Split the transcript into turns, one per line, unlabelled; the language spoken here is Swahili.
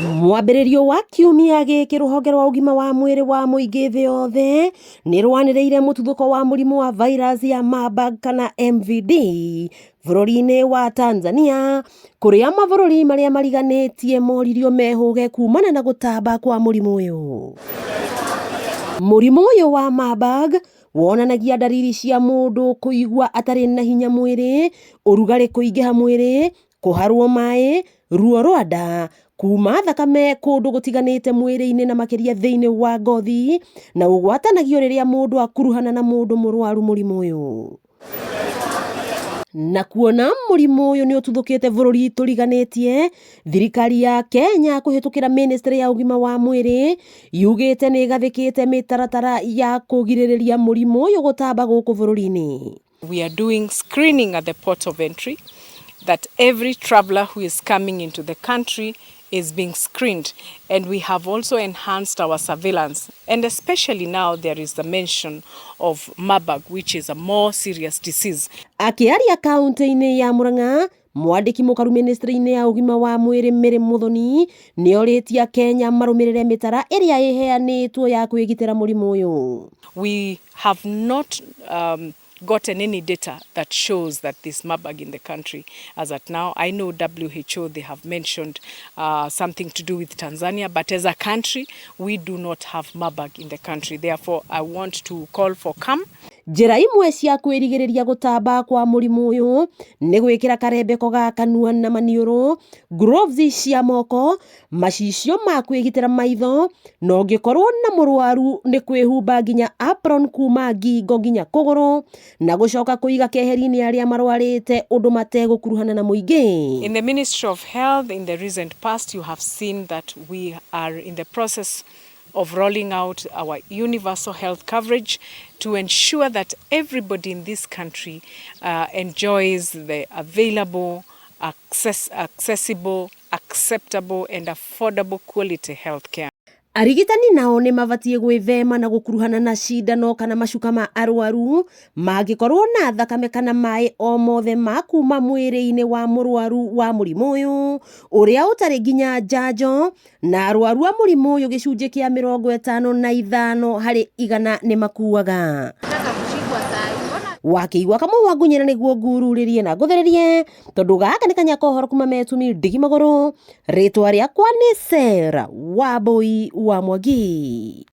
Mwambĩrĩrio wa kiumia gĩkĩ rũhonge rwa ũgima wa mwĩrĩ wa mũingĩ thĩ yothe nĩ rwanĩrĩire mũtuthũko wa mũrimũ wa virus ya Marburg kana MVD bũrũri-inĩ wa Tanzania, kũrĩa mabũrũri marĩa mariganĩtie moririo mehũge kumana na gũtamba kwa mũrimũ ũyũ. Mũrimũ ũyũ wa Marburg wonanagia ndariri cia mũndũ kũigua atarĩ na hinya mwĩrĩ, ũrugarĩ kũingĩha mwĩrĩ, kũharwo maĩ, ruo rwa nda, kuma thakame kũndũ gũtiganĩte mwĩrĩ-inĩ na makĩria thĩinĩ wa ngothi, na ũgwatanagio rĩrĩa mũndũ akuruhana na mũndũ mũrwaru mũrimũ ũyũ. Na kuona mũrimũ ũyũ nĩ ũtuthũkĩte bũrũri tũriganĩtie, thirikari ya Kenya kũhetũkĩra Ministry ya ũgima wa mwĩrĩ yugĩte nĩ ĩgathĩkĩte mĩtaratara ya kũgirĩrĩria mũrimũ ũyũ gũtamba gũkũ bũrũri-inĩ.
We are doing screening at the port of entry, that every traveller who is coming into the country is being screened, and we have also enhanced our surveillance, and especially now there is the mention of Marburg, which is a more serious disease.
Akĩaria kaunti-inĩ ya Murang'a, mwandĩki mũkaru ministry-inĩ ya ũgima wa mwĩrĩ Mary Muthoni nĩ orĩtie Kenya marũmĩrĩre mĩtara ĩrĩa ĩheanĩtwo ya kwĩgitĩra mũrimũ ũyũ.
We have not gotten any data that shows that there's Marburg in the country as at now. I know WHO, they have mentioned something to do with Tanzania, but as a country, we do not have Marburg in the country. Therefore, I want to call for calm.
Njĩra imwe cia kwĩrigĩrĩria gũtamba kwa mũrimũ ũyũ nĩ gwĩkĩra karembeko ga kanua na maniũrũ, gloves cia moko, macicio ma kwĩgitĩra maitho, na ũngĩkorwo na mũrwaru nĩ kwĩhumba nginya apron kuma ngingo nginya kũgũrũ, na gũcoka kũiga keheri-inĩ arĩa marwarĩte ũndũ mategũkuruhana na mũingĩ.
In the Ministry of Health, in the recent past, you have seen that we are in the process of rolling out our universal health coverage to ensure that everybody in this country enjoys the available, accessible, acceptable and affordable quality health care.
Arigitani nao nĩ mabatie gwĩthema na gũkuruhana na cindano kana macuka ma arwaru mangĩkorwo na thakame kana maĩ o mothe ma kuma mwĩrĩ-inĩ wa mũrwaru wa mũrimũ ũyũ ũrĩa ũtarĩ nginya njanjo, na arwaru a mũrimũ ũyũ gĩcunjĩ kĩa 55 harĩ 100 nĩ makuaga. Wakĩigua kamũhwangunyĩra nĩguo ngururĩrie na ngũthererie, tondũ gaka nĩ kanyakohoro kuma Metumi ndigi magũrũ, rĩtwa rĩakwa nĩ Sarah Wambui wa Mwangi.